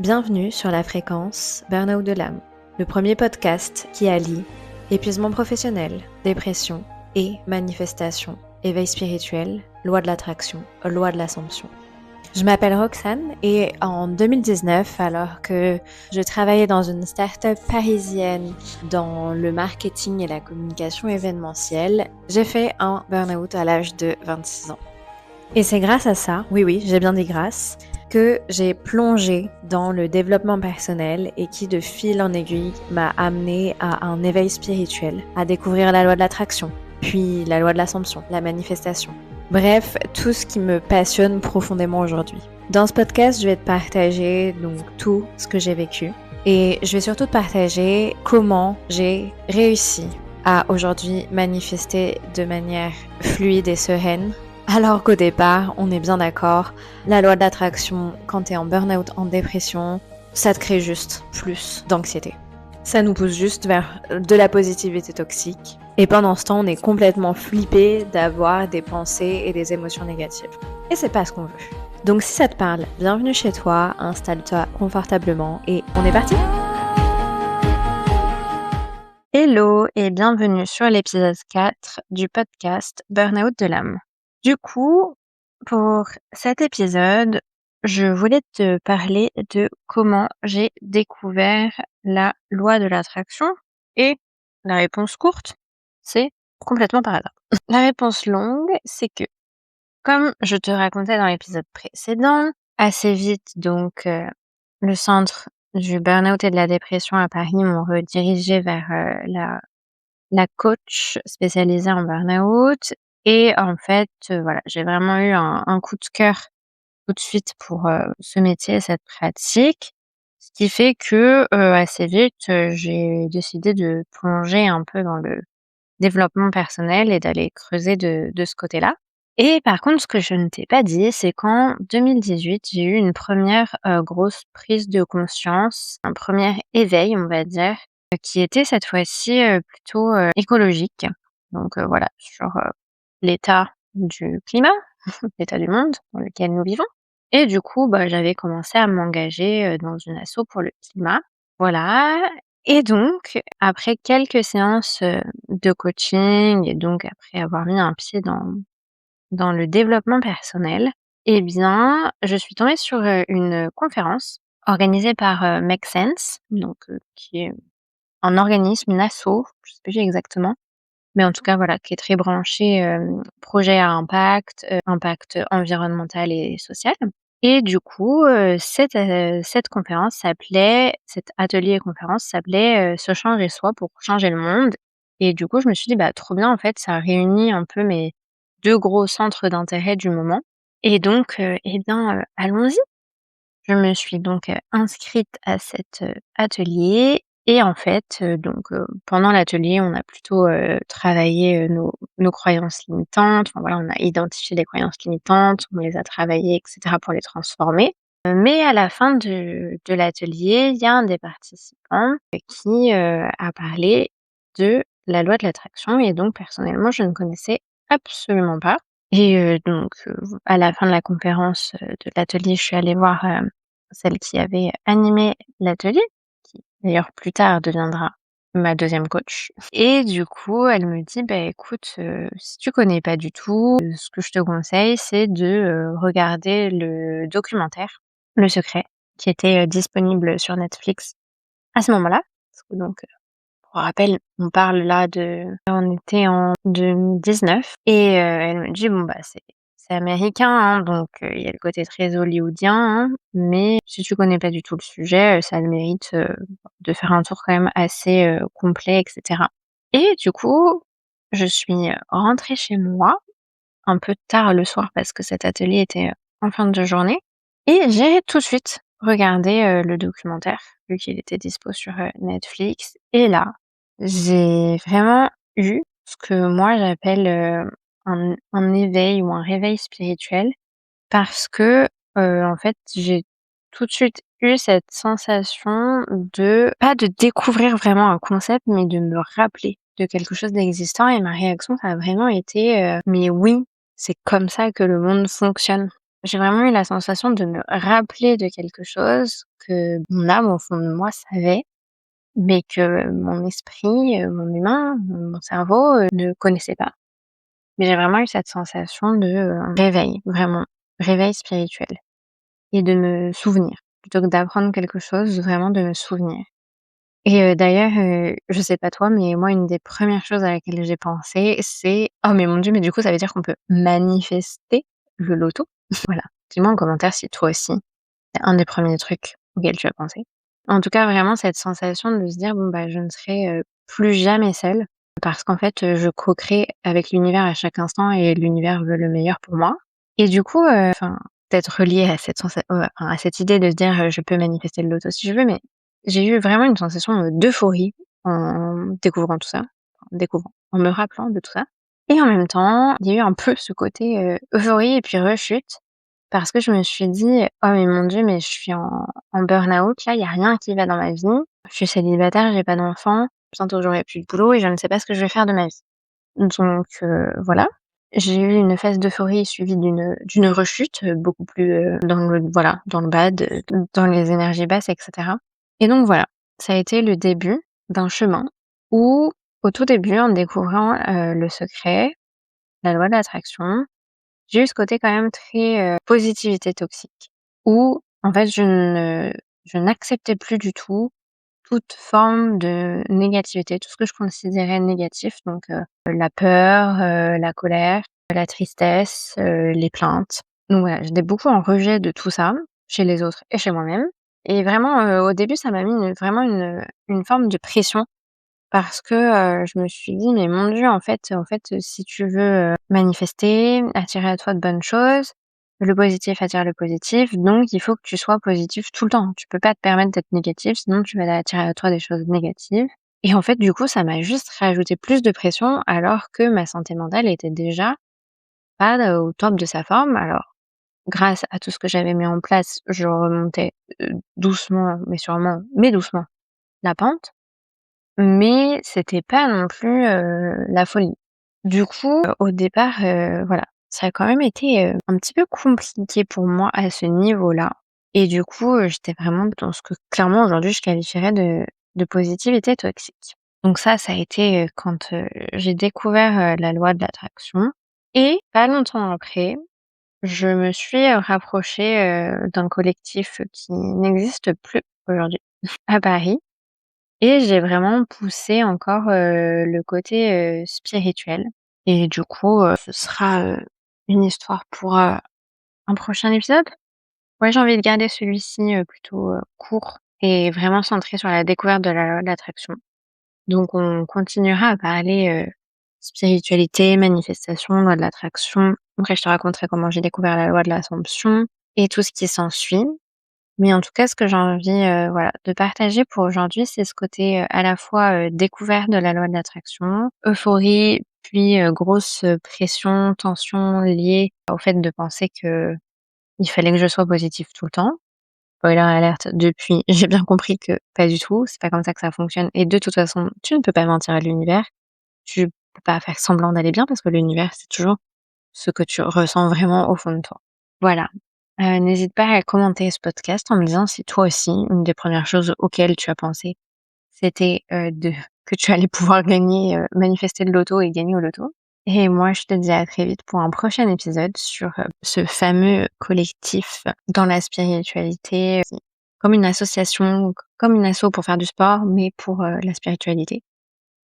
Bienvenue sur la fréquence Burnout de l'âme, le premier podcast qui allie épuisement professionnel, dépression et manifestation, éveil spirituel, loi de l'attraction, loi de l'assomption. Je m'appelle Roxane et en 2019, alors que je travaillais dans une start-up parisienne dans le marketing et la communication événementielle, j'ai fait un burn-out à l'âge de 26 ans. Et c'est grâce à ça, oui, j'ai bien dit grâce, que j'ai plongé dans le développement personnel et qui de fil en aiguille m'a amené à un éveil spirituel, à découvrir la loi de l'attraction, puis la loi de l'assomption, la manifestation. Bref, tout ce qui me passionne profondément aujourd'hui. Dans ce podcast, je vais te partager donc tout ce que j'ai vécu et je vais surtout te partager comment j'ai réussi à aujourd'hui manifester de manière fluide et sereine. Alors qu'au départ, on est bien d'accord, la loi de l'attraction, quand t'es en burn-out, en dépression, ça te crée juste plus d'anxiété. Ça nous pousse juste vers de la positivité toxique. Et pendant ce temps, on est complètement flippé d'avoir des pensées et des émotions négatives. Et c'est pas ce qu'on veut. Donc si ça te parle, bienvenue chez toi, installe-toi confortablement et on est parti! Hello et bienvenue sur l'épisode 4 du podcast Burnout de l'âme. Du coup, pour cet épisode, je voulais te parler de comment j'ai découvert la loi de l'attraction et la réponse courte, c'est complètement par hasard. La réponse longue, c'est que, comme je te racontais dans l'épisode précédent, assez vite, donc, le centre du burn-out et de la dépression à Paris m'ont redirigée vers la coach spécialisée en burn-out et en fait, voilà, j'ai vraiment eu un coup de cœur tout de suite pour, ce métier et cette pratique. Ce qui fait que, assez vite, j'ai décidé de plonger un peu dans le développement personnel et d'aller creuser de ce côté-là. Et par contre, ce que je ne t'ai pas dit, c'est qu'en 2018, j'ai eu une première grosse prise de conscience, un premier éveil, on va dire, qui était cette fois-ci, plutôt, écologique. Donc, voilà, sur, l'état du climat, l'état du monde dans lequel nous vivons. Et du coup, bah, j'avais commencé à m'engager, dans une asso pour le climat. Voilà. Et donc, après quelques séances, de coaching et donc après avoir mis un pied dans le développement personnel, eh bien, je suis tombée sur, une conférence organisée par, Make Sense, donc, qui est un organisme, une asso, je sais plus exactement, mais en tout cas, voilà, qui est très branché, projet à impact, impact environnemental et social. Et du coup, cette conférence s'appelait cet atelier conférence s'appelait, «Se changer soi pour changer le monde». Et du coup, je me suis dit: «Bah, trop bien, en fait, ça réunit un peu mes 2 gros centres d'intérêt du moment et donc eh bien, allons-y». Je me suis donc, inscrite à cet, atelier et en fait, pendant l'atelier, on a plutôt, travaillé, nos croyances limitantes. Enfin voilà, on a identifié les croyances limitantes, on les a travaillées et cetera pour les transformer. Mais à la fin de l'atelier, il y a un des participants, qui, a parlé de la loi de l'attraction et donc personnellement, je ne connaissais absolument pas. Et à la fin de la conférence, de l'atelier, je suis allée voir, celle qui avait animé l'atelier, qui d'ailleurs plus tard deviendra ma deuxième coach. Et du coup, elle me dit: «Bah, écoute, si tu connais pas du tout, ce que je te conseille, c'est de, regarder le documentaire Le Secret», qui était, disponible sur Netflix à ce moment-là. Parce que donc, pour rappel, on était en 2019 et elle me dit: «Bon, bah, c'est américain, hein, donc il y a le côté très hollywoodien, hein, mais si tu connais pas du tout le sujet, ça a le mérite, de faire un tour quand même assez, complet et cetera». Et du coup, je suis, rentrée chez moi un peu tard le soir parce que cet atelier était, en fin de journée et j'ai tout de suite regardé, le documentaire vu qu'il était dispo sur, Netflix et là, j'ai vraiment eu ce que moi j'appelle, un éveil ou un réveil spirituel parce que, en fait, j'ai tout de suite eu cette sensation de pas de découvrir vraiment un concept, mais de me rappeler de quelque chose d'existant et ma réaction, ça a vraiment été, «Mais oui, c'est comme ça que le monde fonctionne». j'ai vraiment eu la sensation de me rappeler de quelque chose que mon âme, au fond de moi, savait, mais que mon esprit, mon humain, mon cerveau, ne connaissait pas. Mais j'ai vraiment eu cette sensation de, réveil, vraiment, réveil spirituel et de me souvenir. Plutôt que d'apprendre quelque chose, vraiment de me souvenir. Et d'ailleurs, je sais pas toi, mais moi, une des premières choses à laquelle j'ai pensé, c'est: «Oh mais mon Dieu, mais du coup, ça veut dire qu'on peut manifester le loto?» Voilà. Dis-moi en commentaire si toi aussi, c'est un des premiers trucs auxquels tu as pensé. En tout cas, vraiment cette sensation de se dire: «Bon, bah, je ne serai, plus jamais seule», parce qu'en fait, je co-crée avec l'univers à chaque instant et l'univers veut le meilleur pour moi. Et du coup, enfin, peut-être relié à cette enfin, à cette idée de se dire, «Je peux manifester le loto si je veux», mais j'ai eu vraiment une sensation, d'euphorie en découvrant tout ça, en me rappelant de tout ça. Et en même temps, il y a eu un peu ce côté, euphorie et puis rechute parce que je me suis dit: «Oh mais mon Dieu, mais je suis en burn-out là, il y a rien qui va dans ma vie. Je suis célibataire, j'ai pas d'enfant, bientôt j'aurai plus de boulot et je ne sais pas ce que je vais faire de ma vie». Donc voilà. J'ai eu une phase d'euphorie suivie d'une rechute, beaucoup plus, dans le bad, dans les énergies basses et cetera. Et donc voilà, ça a été le début d'un chemin où, au tout début, en découvrant, le secret, la loi de l'attraction, j'ai eu ce côté quand même très, positivité toxique où en fait je n'acceptais plus du tout toute forme de négativité, tout ce que je considérais négatif, donc la peur, la colère, la tristesse, les plaintes. Donc voilà, j'étais beaucoup en rejet de tout ça, chez les autres et chez moi-même. Et vraiment, au début, ça m'a mis vraiment une forme de pression parce que, je me suis dit: «Mais mon Dieu, en fait, si tu veux, manifester, attirer à toi de bonnes choses, le positif attire le positif, donc il faut que tu sois positif tout le temps. Tu peux pas te permettre d'être négatif, sinon tu vas attirer à toi des choses négatives». Et en fait, du coup, ça m'a juste rajouté plus de pression alors que ma santé mentale était déjà pas, au top de sa forme. Alors, grâce à tout ce que j'avais mis en place, je remontais, doucement mais sûrement, mais doucement, la pente. Mais c'était pas non plus, la folie. Du coup, au départ, voilà, ça a quand même été, un petit peu compliqué pour moi à ce niveau-là. Et du coup, j'étais vraiment dans ce que clairement aujourd'hui je qualifierais de positivité toxique. Donc ça a été, quand, j'ai découvert, la loi de l'attraction. Et pas longtemps après, je me suis, rapprochée, d'un collectif qui n'existe plus aujourd'hui à Paris. Et j'ai vraiment poussé encore, le côté, spirituel. Et du coup, ce sera, une histoire pour, un prochain épisode. Ouais, j'ai envie de garder celui-ci, plutôt, court et vraiment centré sur la découverte de la loi de l'attraction. Donc on continuera à parler, spiritualité, manifestation, loi de l'attraction. Après je te raconterai comment j'ai découvert la loi de l'Assomption et tout ce qui s'ensuit. Mais en tout cas, ce que j'ai envie, voilà, de partager pour aujourd'hui, c'est ce côté, à la fois, découverte de la loi de l'attraction, euphorie, puis, grosse, pression, tension liée au fait de penser qu'il fallait que je sois positive tout le temps. Spoiler alert, depuis, j'ai bien compris que pas du tout, c'est pas comme ça que ça fonctionne et de toute façon, tu ne peux pas mentir à l'univers. Tu peux pas faire semblant d'aller bien parce que l'univers, c'est toujours ce que tu ressens vraiment au fond de toi. Voilà. N'hésite pas à commenter ce podcast en me disant si toi aussi, une des premières choses auxquelles tu as pensé, c'était, de que tu allais pouvoir gagner, manifester le loto et gagner au loto. Et moi, je te dis à très vite pour un prochain épisode sur, ce fameux collectif dans la spiritualité, comme une association, comme une asso pour faire du sport, mais pour, la spiritualité,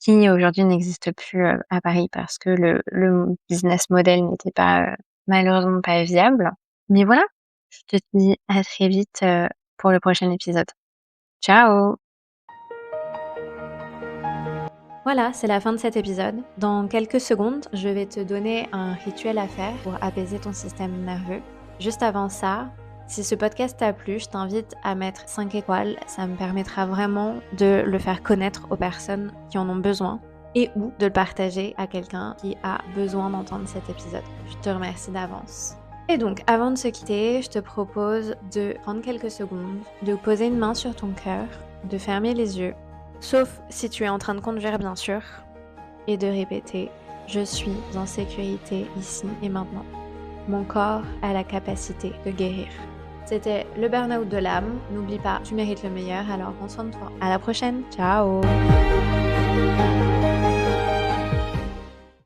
qui aujourd'hui n'existe plus, à Paris parce que le business model n'était pas, malheureusement pas viable. Mais voilà, je te dis à très vite, pour le prochain épisode. Ciao! Voilà, c'est la fin de cet épisode. Dans quelques secondes, je vais te donner un rituel à faire pour apaiser ton système nerveux. Juste avant ça, si ce podcast t'a plu, je t'invite à mettre 5 étoiles. Ça me permettra vraiment de le faire connaître aux personnes qui en ont besoin et ou de le partager à quelqu'un qui a besoin d'entendre cet épisode. Je te remercie d'avance. Et donc, avant de se quitter, je te propose de prendre quelques secondes, de poser une main sur ton cœur, de fermer les yeux, sauf si tu es en train de conduire bien sûr, et de répéter « Je suis en sécurité ici et maintenant ». mon corps a la capacité de guérir. C'était le burn-out de l'âme. N'oublie pas, tu mérites le meilleur, alors prends soin de toi. À la prochaine, ciao!